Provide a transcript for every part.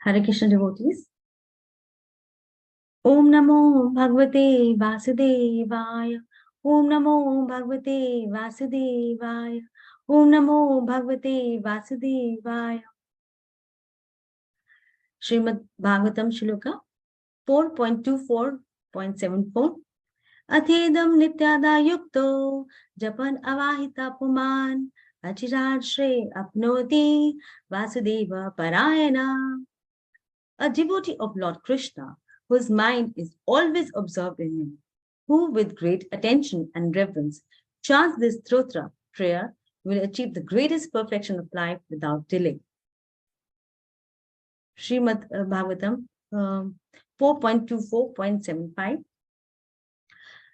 Hare Krishna devotees. Om Namo Bhagavate Vasudevaya. Om Namo Bhagavate Vasudevaya. Om Namo Bhagavate Vasudevaya. Srimad Bhagavatam Shloka 4.24.74. Athedam nityada yukto japan avahita puman achirad shre apnoti vasudeva parayana. A devotee of Lord Krishna, whose mind is always absorbed in him, who with great attention and reverence chants this stotra prayer, will achieve the greatest perfection of life without delay. Srimad Bhagavatam 4.24.75.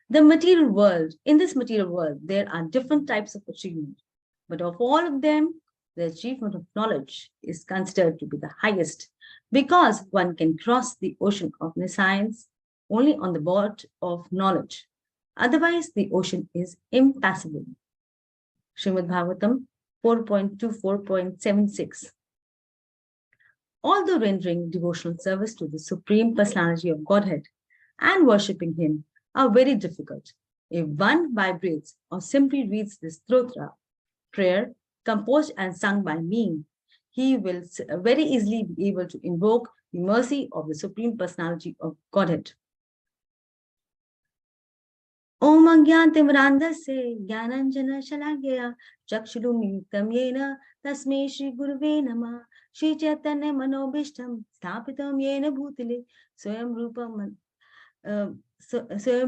The material world, in this material world, there are different types of achievement, but of all of them, the achievement of knowledge is considered to be the highest, because one can cross the ocean of science only on the board of knowledge. Otherwise, the ocean is impassable. Srimad Bhagavatam 4.24.76. Although rendering devotional service to the Supreme Personality of Godhead and worshipping Him are very difficult, if one vibrates or simply reads this stotra prayer composed and sung by me, he will very easily be able to invoke the mercy of the Supreme Personality of Godhead. Om Agyantimirandasya Jnananjana Shalagya Chakshurumilitam Yena Tasmai Shri Gurave Namah Shri Chaitanya Manobishtam Sthapitam Yena Bhutale Swayam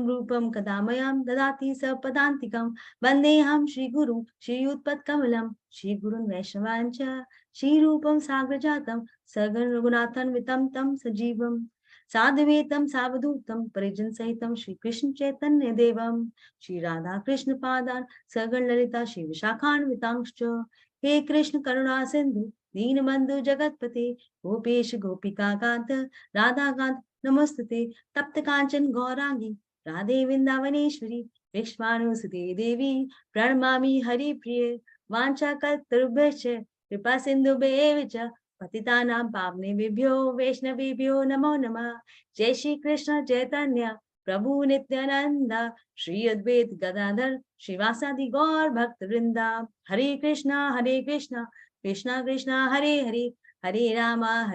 Rupam Kadamayam Dadati Sapadantikam Vandeham Shri Guru Shri Utpat Kamalam Shri Gurun Vaishnavancha Shri Rupam Sagrajatam Sagan Raghunathan Vitam Tam Sajivam Sadhvetam Savadutam Parijan Sahitam Shri Krishna Chaitanya Devam Shri Radha Krishna Padan Sagan Lalita Shri Vishakhan Vitangscha He Krishna Karuna Sindhu Deenabandhu Jagatpate Gopesh Gopika Kanta Radha Kant Namastate Tapta Kanchan Gaurangi Radhe Vindavaneshwari Vishwanusate Devi Pranamami Hari Priye Vancha Kaltarubhesha Kripa Sindhu Bevicha Patitanam Pavne Vibhyo Vaishnavibhyo Namo Namah Jai Shri Krishna Chaitanya Prabhu Nityananda Shri Advait Gadadhar Srivasadi Gaur Bhakta Vrinda Hare Krishna Krishna Krishna Hare Hare Hare Rama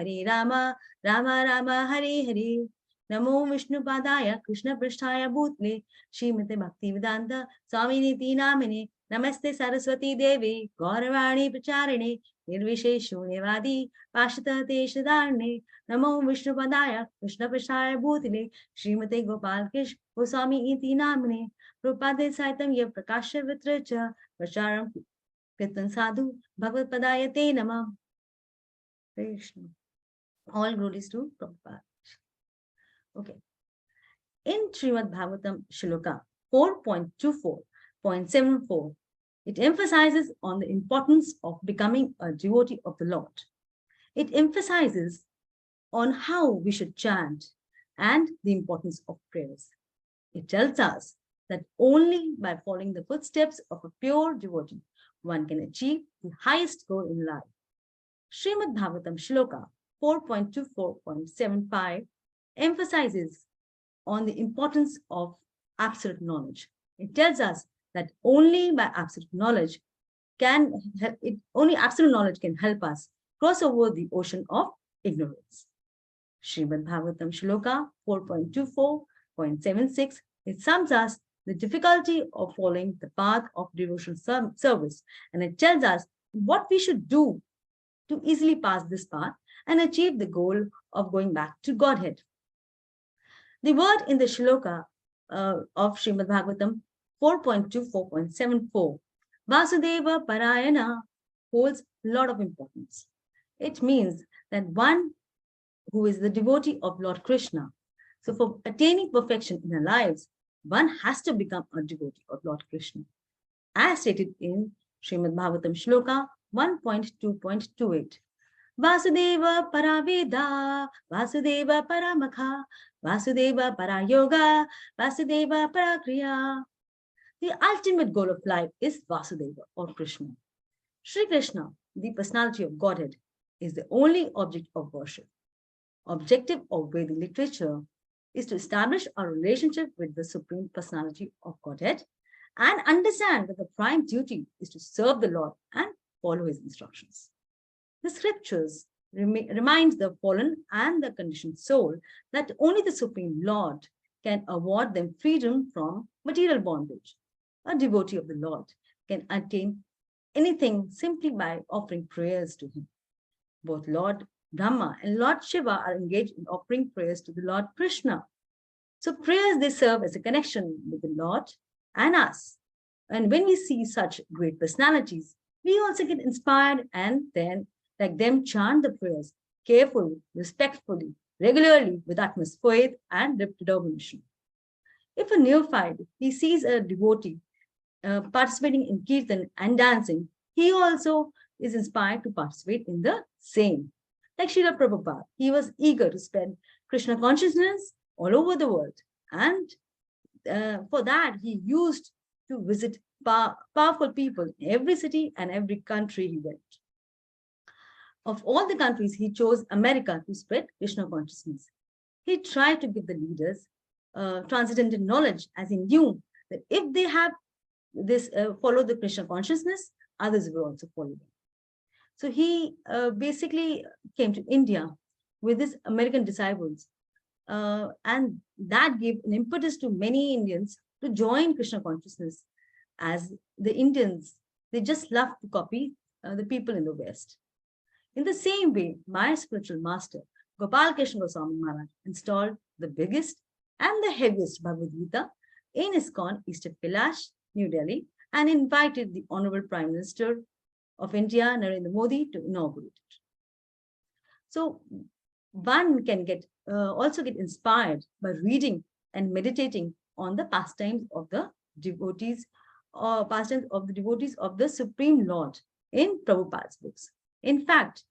Rama Rama Hare Hare Namo Vishnu Padaya Krishna Pristhaya Bhutale Srimate Bhaktivedanta Swamini Namine Namaste Saraswati Devi Gauravani Pracharine Nirvisheshu Nevadi Pashata Teshadarne Namo Vishnu Padaya Krishna Pristhaya Bhutale Srimate Gopal Kish Goswami Iti Namine Prabhupada Saitam Yev Prakasha Vitracha Pracharam Kirtan Sadhu Bhagavad Padaya Te Namah Krishna. All glories to Prabhupada. Okay. In Srimad Bhagavatam Shloka 4.24.74, it emphasizes on the importance of becoming a devotee of the Lord. It emphasizes on how we should chant and the importance of prayers. It tells us that only by following the footsteps of a pure devotee, one can achieve the highest goal in life. Srimad Bhagavatam Shloka 4.24.75 emphasizes on the importance of absolute knowledge. It tells us that only by absolute knowledge only absolute knowledge can help us cross over the ocean of ignorance. Srimad Bhagavatam Shloka 4.24.76, it sums us the difficulty of following the path of devotional service, and it tells us what we should do to easily pass this path and achieve the goal of going back to Godhead. The word in the shloka of Srimad Bhagavatam 4.24.74, Vasudeva Parayana, holds a lot of importance. It means that one who is the devotee of Lord Krishna, so for attaining perfection in our lives, one has to become a devotee of Lord Krishna, as stated in Srimad Bhagavatam Shloka 1.2.28. Vasudeva Paraveda, Vasudeva Paramakha, Vasudeva Parayoga, Vasudeva Parakriya. The ultimate goal of life is Vasudeva or Krishna. Sri Krishna, the personality of Godhead, is the only object of worship. objective of Vedic literature is to establish our relationship with the Supreme Personality of Godhead and understand that the prime duty is to serve the Lord and follow his instructions. The scriptures remind the fallen and the conditioned soul that only the Supreme Lord can award them freedom from material bondage. A devotee of the Lord can attain anything simply by offering prayers to him. Both Lord Brahma and Lord Shiva are engaged in offering prayers to the Lord Krishna. So prayers, they serve as a connection with the Lord and us. And when we see such great personalities, we also get inspired and then, like them, chant the prayers carefully, respectfully, regularly, with utmost faith and determination. If a neophyte, he sees a devotee participating in kirtan and dancing, he also is inspired to participate in the same. Like Srila Prabhupada, he was eager to spread Krishna consciousness all over the world. And for that, he used to visit powerful people in every city and every country he went. Of all the countries, he chose America to spread Krishna consciousness. He tried to give the leaders transcendental knowledge, as he knew that if they have this follow the Krishna consciousness, others will also follow them. So he basically came to India with his American disciples, and that gave an impetus to many Indians to join Krishna consciousness, as the Indians, they just love to copy the people in the West. In the same way, my spiritual master, Gopal Krishna Goswami Maharaj, installed the biggest and the heaviest Bhagavad Gita in ISKCON, Eastern Kailash, New Delhi, and invited the Honorable Prime Minister of India, Narendra Modi, to inaugurate it. So one can also get inspired by reading and meditating on the pastimes of the devotees, or pastimes of the devotees of the Supreme Lord in Prabhupada's books. In fact,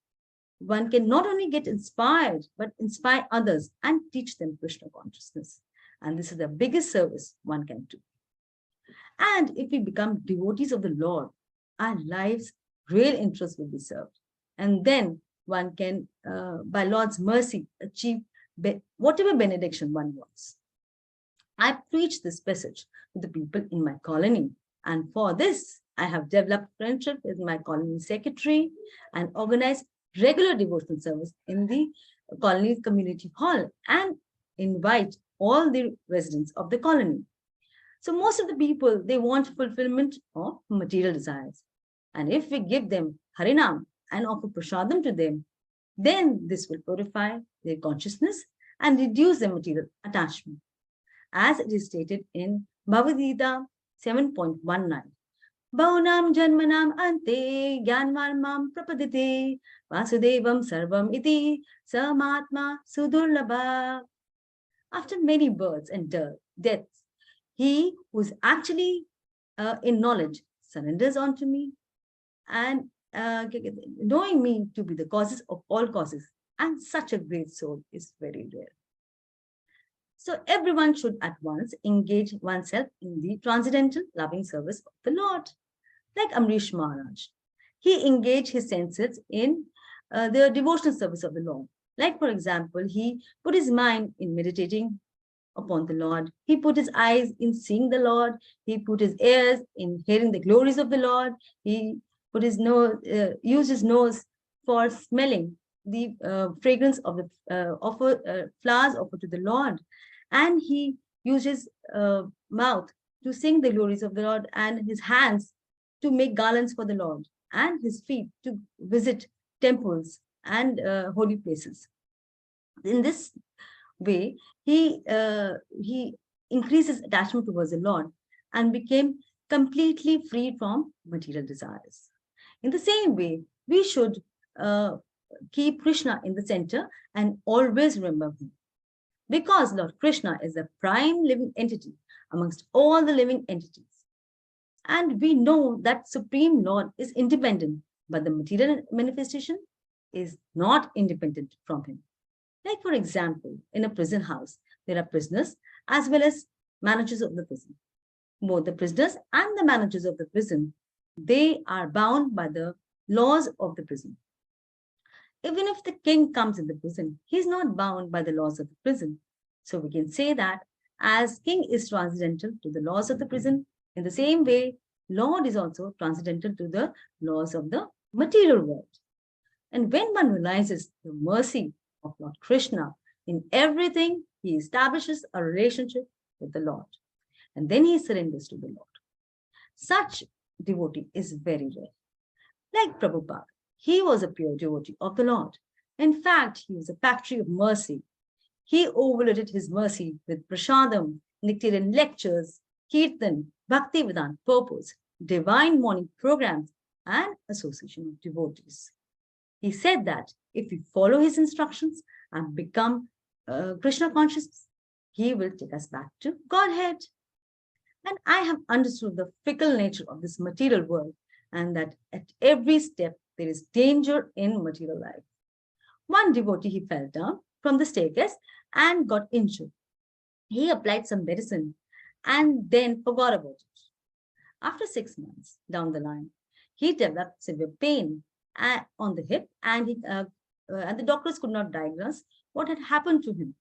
one can not only get inspired, but inspire others and teach them Krishna consciousness. And this is the biggest service one can do. And if we become devotees of the Lord, our lives' real interest will be served. And then one can, by Lord's mercy, achieve whatever benediction one wants. I preach this message to the people in my colony. And for this, I have developed friendship with my colony secretary and organized regular devotional service in the colony community hall and invite all the residents of the colony. So most of the people, they want fulfillment of material desires. And if we give them Harinam and offer prasadam to them, then this will purify their consciousness and reduce their material attachment. As it is stated in Bhagavad Gita 7.19. Bhaunam janmanam ante gyanvarmam prapadite vasudevam sarvam iti samatma sudurlabha. After many births and deaths, he who is actually in knowledge surrenders unto me, and knowing me to be the causes of all causes, and such a great soul is very rare. So everyone should at once engage oneself in the transcendental loving service of the Lord. Like Amrish Maharaj, he engaged his senses in the devotional service of the Lord. Like, for example, he put his mind in meditating upon the Lord. He put his eyes in seeing the Lord. He put his ears in hearing the glories of the Lord. He put his nose, used his nose for smelling the fragrance of the flowers offered to the Lord. And he used his mouth to sing the glories of the Lord, and his hands to make garlands for the Lord, and his feet to visit temples and holy places. In this way, he increased his attachment towards the Lord and became completely free from material desires. In the same way, we should keep Krishna in the center and always remember him. Because Lord Krishna is the prime living entity amongst all the living entities. And we know that Supreme Lord is independent, but the material manifestation is not independent from him. Like, for example, in a prison house, there are prisoners as well as managers of the prison. Both the prisoners and the managers of the prison, they are bound by the laws of the prison. Even if the king comes in the prison, he is not bound by the laws of the prison. So we can say that as king is transcendental to the laws of the prison, in the same way, Lord is also transcendental to the laws of the material world. And when one realizes the mercy of Lord Krishna in everything, he establishes a relationship with the Lord. And then he surrenders to the Lord. Such devotee is very rare. Like Prabhupada, he was a pure devotee of the Lord. In fact, he was a factory of mercy. He overloaded his mercy with prasadam, nectarian lectures, kirtan, bhakti vedanta purpose, divine morning programs, and association of devotees. He said that if we follow his instructions and become Krishna conscious, he will take us back to Godhead. And I have understood the fickle nature of this material world and that at every step there is danger in material life. One devotee, he fell down from the staircase and got injured. He applied some medicine and then forgot about it. After 6 months down the line, he developed severe pain on the hip, and the doctors could not diagnose what had happened to him.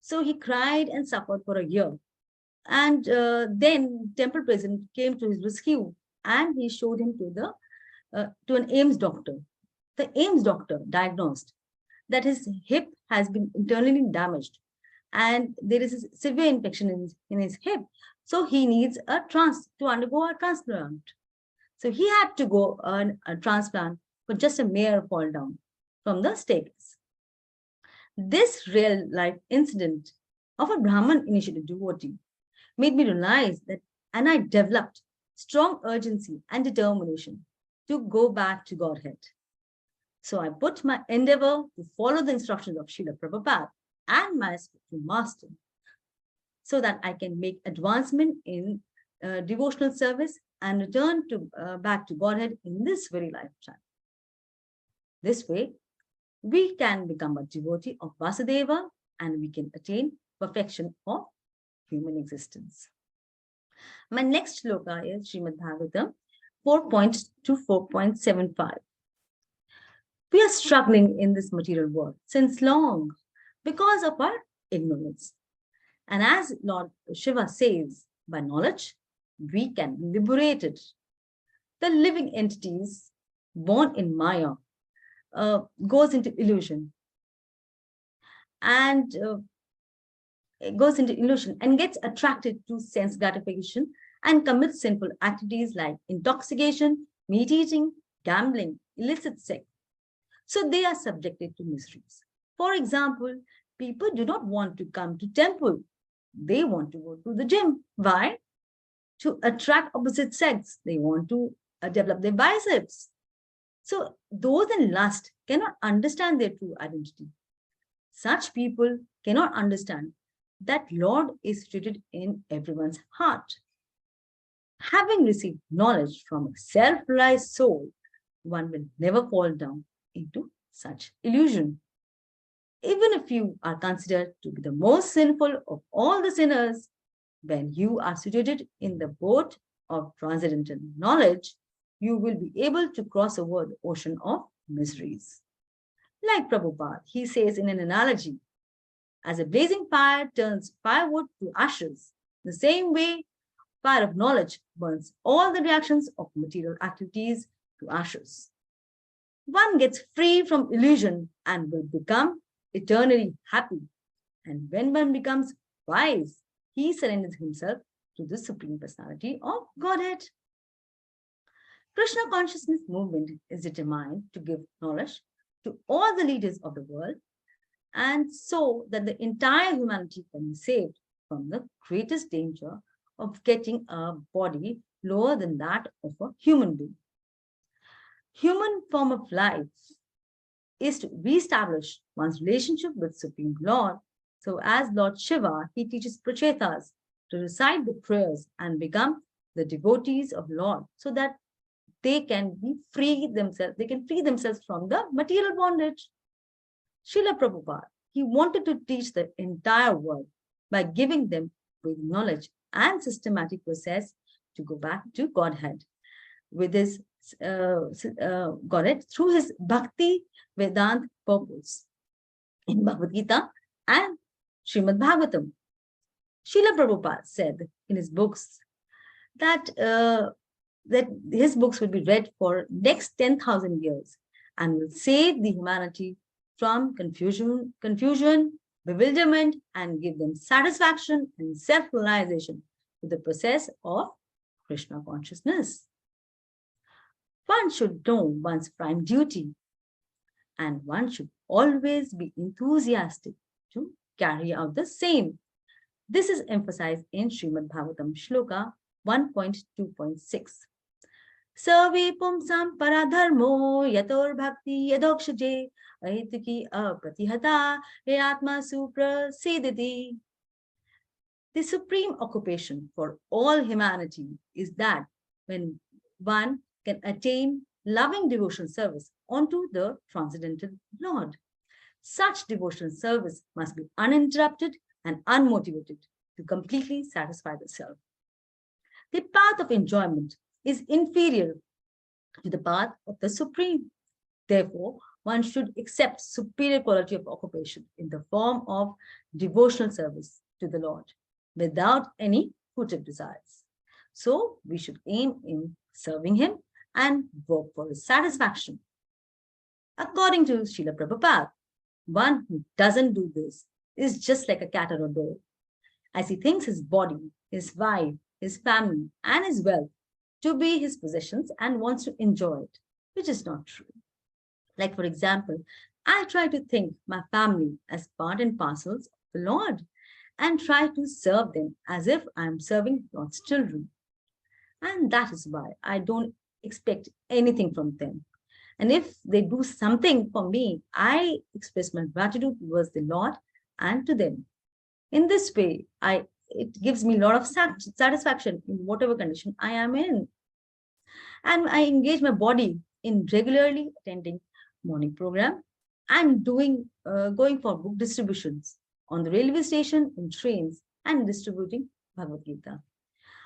So he cried and suffered for a year. And then temple president came to his rescue, and he showed him to an AIMS doctor. The AIMS doctor diagnosed that his hip has been internally damaged, and there is a severe infection in his hip. So he needs to undergo a transplant. So he had to go on a transplant for just a mere fall down from the staircase. This real life incident of a Brahman initiated devotee made me realize that, and I developed strong urgency and determination to go back to Godhead. So I put my endeavor to follow the instructions of Srila Prabhupada and my spiritual master so that I can make advancement in devotional service and return back to Godhead in this very lifetime. This way, we can become a devotee of Vasudeva and we can attain perfection of human existence. My next shloka is Srimad Bhagavatam 4.2 to 4.75. We are struggling in this material world since long because of our ignorance. And as Lord Shiva says, by knowledge, we can be liberated. The living entities born in Maya goes into illusion and gets attracted to sense gratification and commits sinful activities like intoxication, meat eating, gambling, illicit sex. So they are subjected to miseries. For example, people do not want to come to temple. They want to go to the gym. Why? To attract opposite sex. They want to develop their biceps. So those in lust cannot understand their true identity. Such people cannot understand that Lord is seated in everyone's heart. Having received knowledge from a self-realized soul, one will never fall down into such illusion. Even if you are considered to be the most sinful of all the sinners, when you are situated in the boat of transcendental knowledge, you will be able to cross over the ocean of miseries. Like Prabhupada, he says in an analogy, as a blazing fire turns firewood to ashes, the same way fire of knowledge burns all the reactions of material activities to ashes. One gets free from illusion and will become eternally happy. And when one becomes wise, he surrenders himself to the Supreme Personality of Godhead. Krishna consciousness movement is determined to give knowledge to all the leaders of the world, and so that the entire humanity can be saved from the greatest danger of getting a body lower than that of a human being. Human form of life is to reestablish one's relationship with Supreme Lord. So as Lord Shiva, he teaches prachetas to recite the prayers and become the devotees of Lord so that they can free themselves from the material bondage. Srila Prabhupada, he wanted to teach the entire world by giving them with knowledge and systematic process to go back to Godhead. With his got it through his Bhakti Vedant purpose in Bhagavad Gita and Srimad Bhagavatam. Srila Prabhupada said in his books that that his books will be read for next 10,000 years and will save the humanity from confusion, bewilderment, and give them satisfaction and self-realization to the process of Krishna consciousness. One should know one's prime duty, and one should always be enthusiastic to carry out the same. This is emphasized in Srimad Bhagavatam Shloka 1.2.6. Sarve pumsam paradharmo yator bhakti yadokshaje ahituki apratihata atma suprasiditi. The supreme occupation for all humanity is that when one can attain loving devotional service unto the transcendental Lord. Such devotional service must be uninterrupted and unmotivated to completely satisfy the self. The path of enjoyment is inferior to the path of the Supreme. Therefore, one should accept superior quality of occupation in the form of devotional service to the Lord without any fruitive desires. So, we should aim in serving Him and work for His satisfaction. According to Srila Prabhupada, one who doesn't do this is just like a cat or a dog, as he thinks his body, his wife, his family, and his wealth to be his possessions and wants to enjoy it, which is not true. Like, for example, I try to think my family as part and parcels of the Lord and try to serve them as if I am serving God's children. And that is why I don't expect anything from them. And if they do something for me, I express my gratitude towards the Lord and to them. In this way, it gives me a lot of satisfaction in whatever condition I am in. And I engage my body in regularly attending morning program and going for book distributions on the railway station, in trains, and distributing Bhagavad Gita.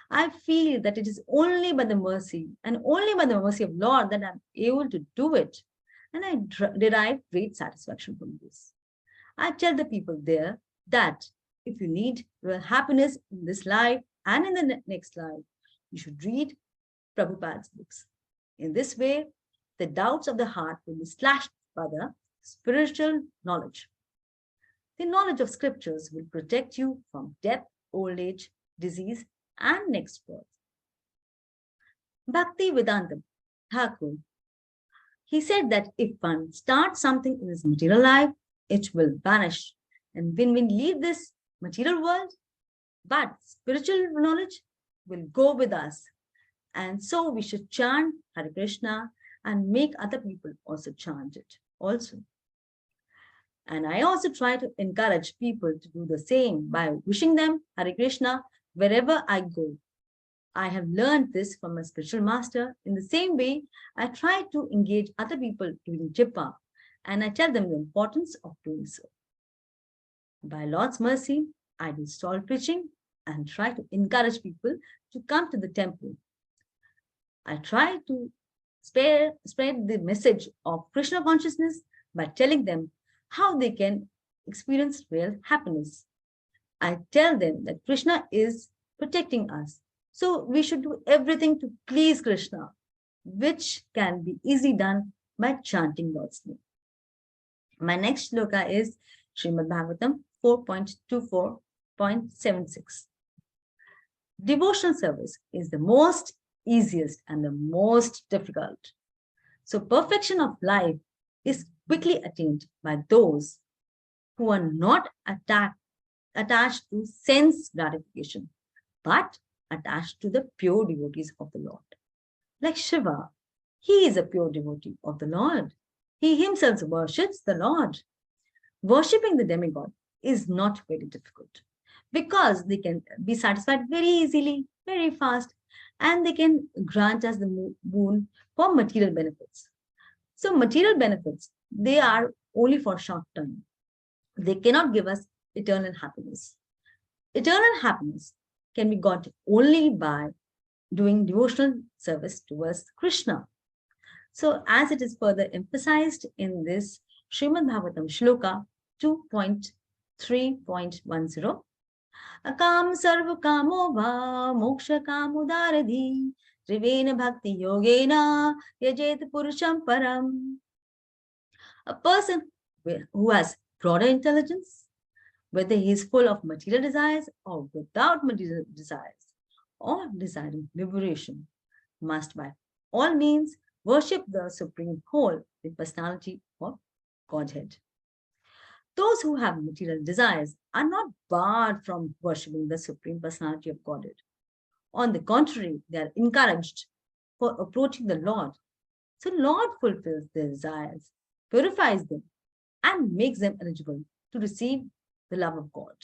I feel that it is only by the mercy and only by the mercy of Lord that I'm able to do it. And I derive great satisfaction from this. I tell the people there that if you need real happiness in this life and in the next life, you should read Prabhupada's books. In this way, the doubts of the heart will be slashed by the spiritual knowledge. The knowledge of scriptures will protect you from death, old age, disease, and next birth. Bhakti Vedanta Thakur, he said that if one starts something in his material life, it will vanish. And when we leave this material world, but spiritual knowledge will go with us. And so we should chant Hare Krishna and make other people also chant it also. And I also try to encourage people to do the same by wishing them Hare Krishna wherever I go. I have learned this from my spiritual master. In the same way, I try to engage other people doing japa, and I tell them the importance of doing so. By Lord's mercy, I do stall preaching and try to encourage people to come to the temple. I try to spread the message of Krishna consciousness by telling them how they can experience real happiness. I tell them that Krishna is protecting us. So we should do everything to please Krishna, which can be easily done by chanting Lord's name. My next shloka is Srimad Bhagavatam 4.24.76. Devotional service is the most easiest and the most difficult. So perfection of life is quickly attained by those who are not attached to sense gratification, but attached to the pure devotees of the Lord. Like Shiva, he is a pure devotee of the Lord. He himself worships the Lord. Worshipping the demigod is not very difficult because they can be satisfied very easily, very fast, and they can grant us the boon for material benefits. So material benefits, they are only for short term. They cannot give us eternal happiness. Eternal happiness can be got only by doing devotional service towards Krishna. So, as it is further emphasized in this Srimad Bhagavatam Shloka 2.3.10, Akam sarva kamo va moksha kamudaradhi trivena bhakti yogena yajet purusham param. A person who has broader intelligence, whether he is full of material desires or without material desires, or desiring liberation, must by all means worship the Supreme Whole, the personality of Godhead. Those who have material desires are not barred from worshipping the Supreme Personality of Godhead. On the contrary, they are encouraged for approaching the Lord. So Lord fulfills their desires, purifies them, and makes them eligible to receive the love of God.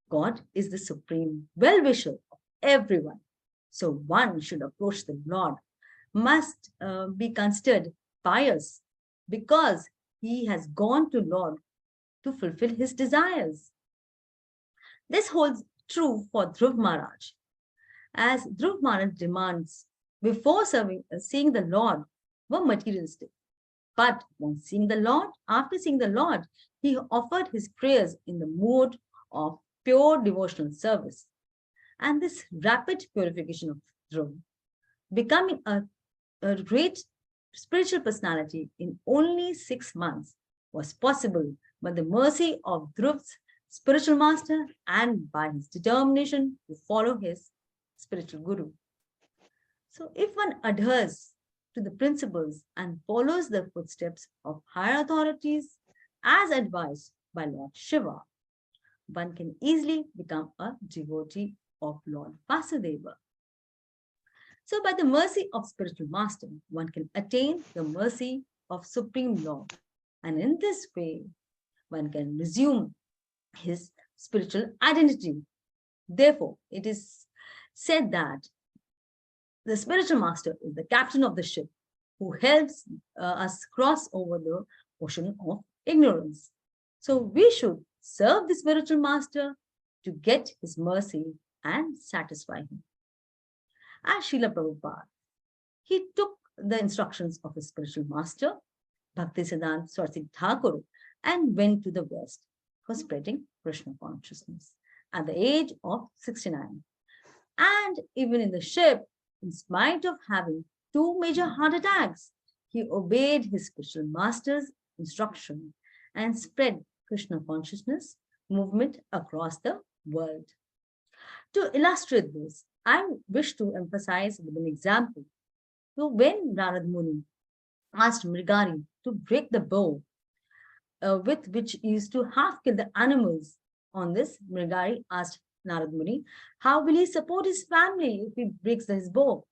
God is the supreme well-wisher of everyone. So one should approach the Lord, must be considered pious because he has gone to Lord to fulfill his desires. This holds true for Dhruv Maharaj, as Dhruv Maharaj demands before seeing the Lord were materialistic. But after seeing the Lord, he offered his prayers in the mood of pure devotional service. And this rapid purification of Dhruv, becoming a great spiritual personality in only 6 months, was possible by the mercy of Dhruv's spiritual master and by his determination to follow his spiritual guru. So if one adheres to the principles and follows the footsteps of higher authorities as advised by Lord Shiva, one can easily become a devotee of Lord Vasudeva. So by the mercy of spiritual master, one can attain the mercy of Supreme Lord. And in this way, one can resume his spiritual identity. Therefore, it is said that the spiritual master is the captain of the ship who helps us cross over the ocean of ignorance. So we should serve the spiritual master to get his mercy and satisfy him. As Srila Prabhupada, he took the instructions of his spiritual master, Bhaktisiddhanta Saraswati Thakur, and went to the West for spreading Krishna consciousness at the age of 69. And even in the ship, in spite of having 2 major heart attacks, he obeyed his spiritual master's instruction and spread Krishna consciousness movement across the world. To illustrate this, I wish to emphasize with an example. So when Narad Muni asked Mrigari to break the bow with which he used to half kill the animals, on this, Mrigari asked Narad Muni, how will he support his family if he breaks his bow?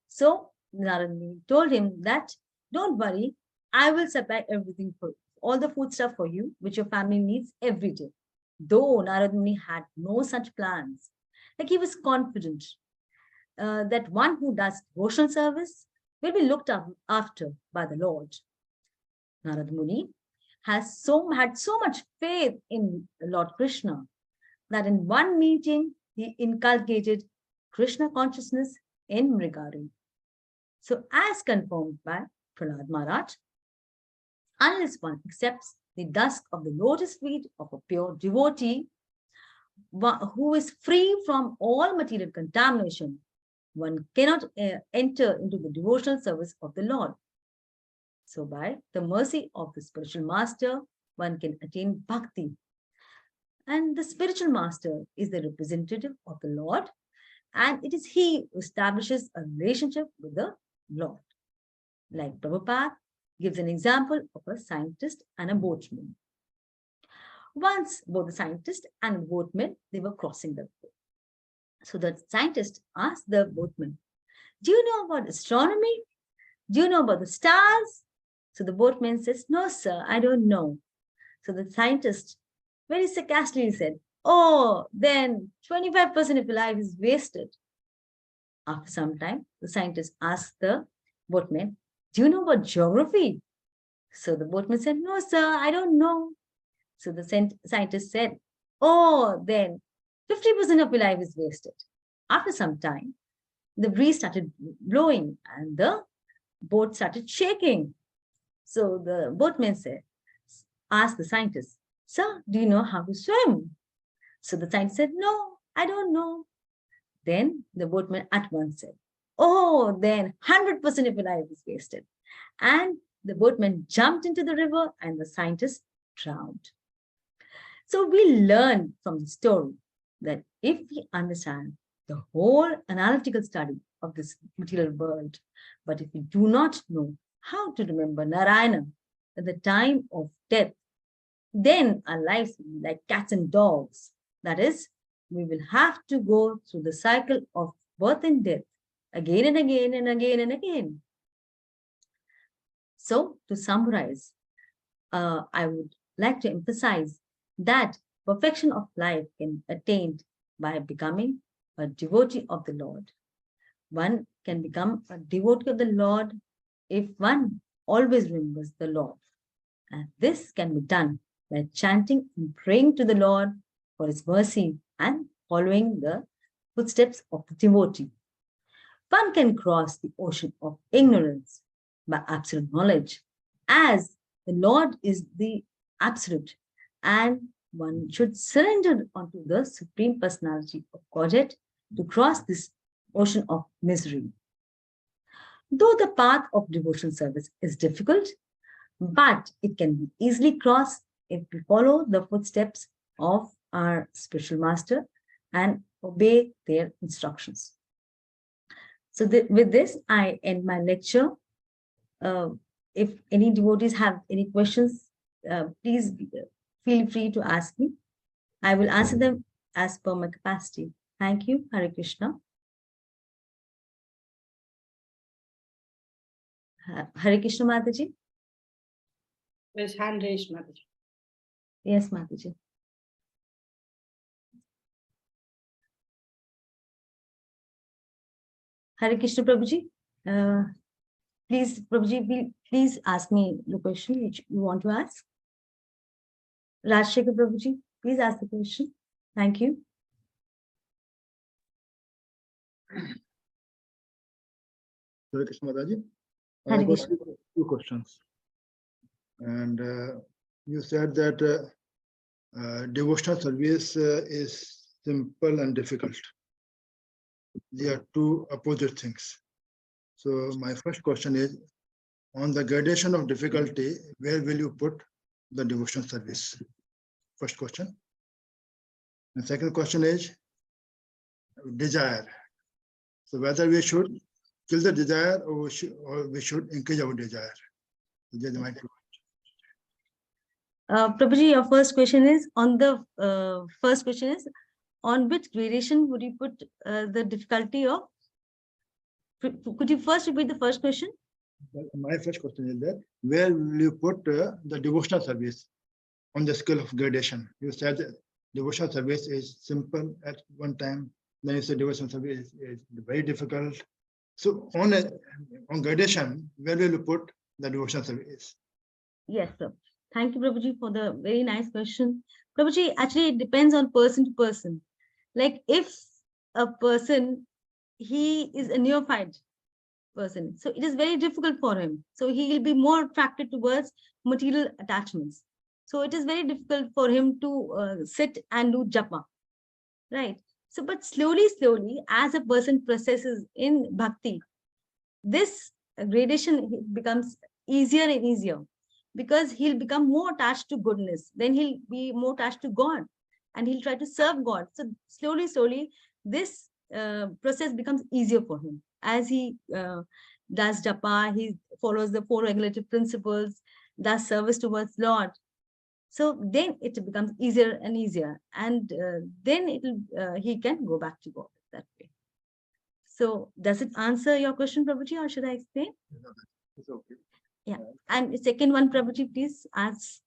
So Narad Muni told him that, don't worry, I will supply everything for all the food stuff for you, which your family needs every day. Though Narad Muni had no such plans, like he was confident that one who does devotional service will be looked after by the Lord. Narad Muni had so much faith in Lord Krishna that in one meeting he inculcated Krishna consciousness in Mrigari. So as confirmed by Prahlad Maharaj, unless one accepts the dusk of the lotus feet of a pure devotee who is free from all material contamination, one cannot enter into the devotional service of the Lord. So by the mercy of the spiritual master, one can attain bhakti. And the spiritual master is the representative of the Lord, and it is he who establishes a relationship with the Lord. Like Prabhupada gives an example of a scientist and a boatman. Once both the scientist and the boatman, they were crossing the road. So the scientist asked the boatman, do you know about astronomy? Do you know about the stars? So the boatman says, no, sir, I don't know. So the scientist very sarcastically said, oh, then 25% of your life is wasted. After some time, the scientist asked the boatman, do you know about geography? So the boatman said, no, sir, I don't know. So the scientist said, oh, then 50% of your life is wasted. After some time, the breeze started blowing and the boat started shaking. So the boatman asked the scientist, "Sir, do you know how to swim?" So the scientist said, "No, I don't know." Then the boatman at once said, "Oh, then 100% of your life is wasted." And the boatman jumped into the river and the scientist drowned. So we learn from the story that if we understand the whole analytical study of this material world, but if we do not know how to remember Narayana at the time of death, then our lives will be like cats and dogs. That is, we will have to go through the cycle of birth and death again and again and again and again. So, to summarize, I would like to emphasize that perfection of life can be attained by becoming a devotee of the Lord. One can become a devotee of the Lord if one always remembers the Lord. And this can be done by chanting and praying to the Lord for his mercy and following the footsteps of the devotee. One can cross the ocean of ignorance by absolute knowledge, as the Lord is the absolute, and one should surrender unto the Supreme Personality of Godhead to cross this ocean of misery. Though the path of devotional service is difficult, but it can be easily crossed if we follow the footsteps of our spiritual master and obey their instructions. So with this, I end my lecture. If any devotees have any questions, please feel free to ask me. I will answer them as per my capacity. Thank you. Hare Krishna. Hare Krishna, Mataji. There's hand raised, Mataji. Yes, Mataji. Hare Krishna, Prabhuji. Please, Prabhuji, please ask me the question which you want to ask. Rajshekar Prabhuji, please ask the question. Thank you. Hare Krishna, Mataji. Hare I got Krishna. two questions. And you said that devotional service is simple and difficult. They are two opposite things. So my first question is, on the gradation of difficulty, where will you put the devotional service? First question. The second question is desire. So whether we should kill the desire or we should increase our desire. These are my two. Prabhuji, your first question is on the first question is on which gradation would you put the difficulty of? Could you first repeat the first question? My first question is that where will you put the devotional service on the scale of gradation? You said that devotional service is simple at one time, then you said devotional service is very difficult. So on gradation, where will you put the devotional service? Yes, sir. Thank you, Prabhuji, for the very nice question. Prabhuji, actually, it depends on person to person. Like if a person, he is a neophyte person, so it is very difficult for him. So he will be more attracted towards material attachments. So it is very difficult for him to sit and do japa, right? So, but slowly, as a person processes in bhakti, this gradation becomes easier and easier because he'll become more attached to goodness. Then he'll be more attached to God and he'll try to serve God. So slowly, this process becomes easier for him. As he does japa, he follows the 4 regulative principles, does service towards Lord. So then it becomes easier and easier. And then he can go back to God that way. So does it answer your question, Prabhuji, or should I explain? It's okay. Yeah. And the second one, Prabhuji, please ask.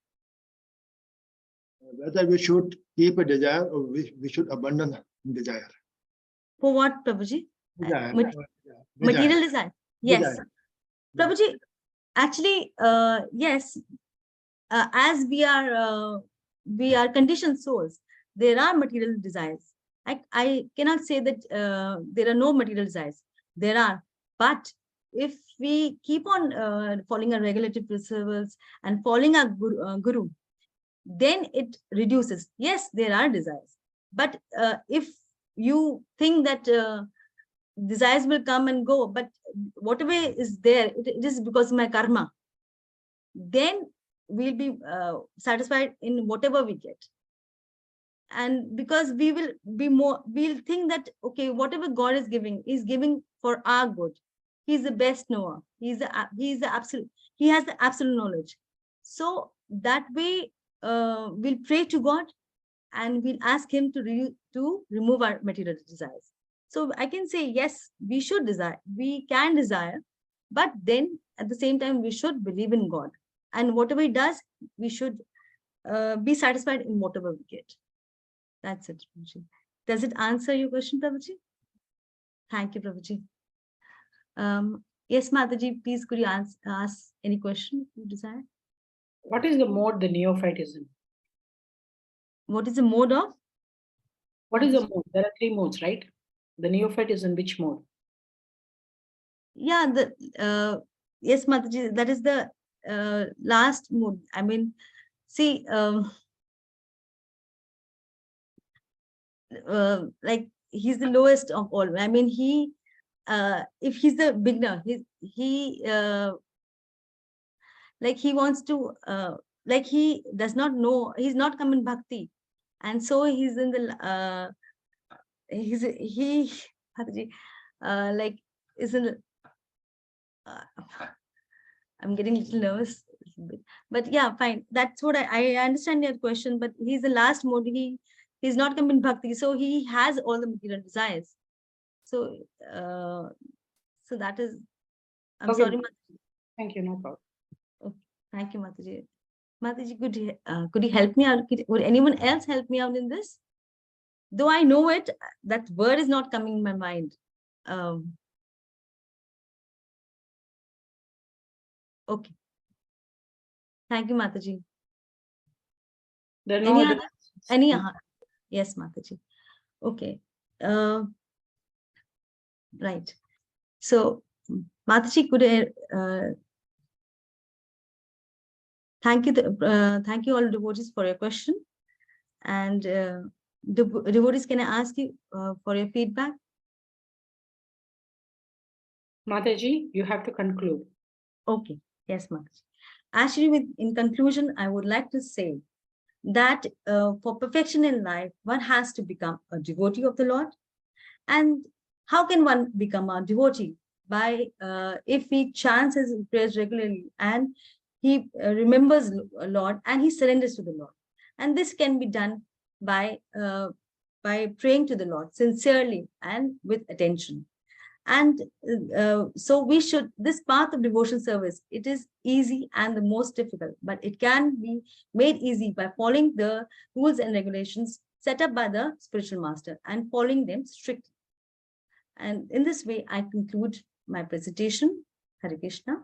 Whether we should keep a desire or we should abandon desire. For what, Prabhuji? Desire. Material desire. Yes. Desire. Prabhuji, actually, yes, as we are conditioned souls, there are material desires. I cannot say that there are no material desires. There are, but if we keep on following our regulative principles and following our guru, then it reduces. Yes, there are desires, but if you think that desires will come and go, but whatever is there, it is because of my karma, then we'll be satisfied in whatever we get. And because we will be more, we'll think that, okay, whatever God is giving for our good. He's the best knower. He's the absolute, he has the absolute knowledge. So that way, we'll pray to God and we'll ask him to remove our material desires. So I can say, yes, we should desire, we can desire, but then at the same time, we should believe in God. And whatever he does, we should be satisfied in whatever we get. That's it, Prabhuji. Does it answer your question, Prabhuji? Thank you, Prabhuji. Yes, Mataji, please could you ask any question you desire? What is the mode the neophyte is in? What is the mode of? What is the mode? There are 3 modes, right? The neophyte is in which mode? Yeah, yes, Mataji, that is the last mode. I mean, see, like he's the lowest of all. I mean, if he's the beginner, he like he wants to, like he does not know, he's not come in bhakti, and so he's in the like is in. I'm getting a little nervous, but yeah, fine. That's what I understand your question. But he's the last mode. He's not come in bhakti, so he has all the material desires. So, so that is. I'm Okay. sorry, Mataji. Thank you. No problem. Okay. Thank you, Mataji. Mataji, could you help me out? Would anyone else help me out in this? Though I know it, that word is not coming in my mind. Okay. Thank you, Mataji. There are no other any yes, Mataji. Okay. Right. So, Mataji, could thank you all devotees for your question. And devotees, can I ask you for your feedback? Mataji, you have to conclude. Okay. Yes, Mataji. Actually, in conclusion, I would like to say that for perfection in life, one has to become a devotee of the Lord. And how can one become a devotee? By if he chants his prayers regularly and he remembers Lord and he surrenders to the Lord. And this can be done by praying to the Lord sincerely and with attention. And so we should, this path of devotion service, it is easy and the most difficult, but it can be made easy by following the rules and regulations set up by the spiritual master and following them strictly. And in this way, I conclude my presentation. Hare Krishna.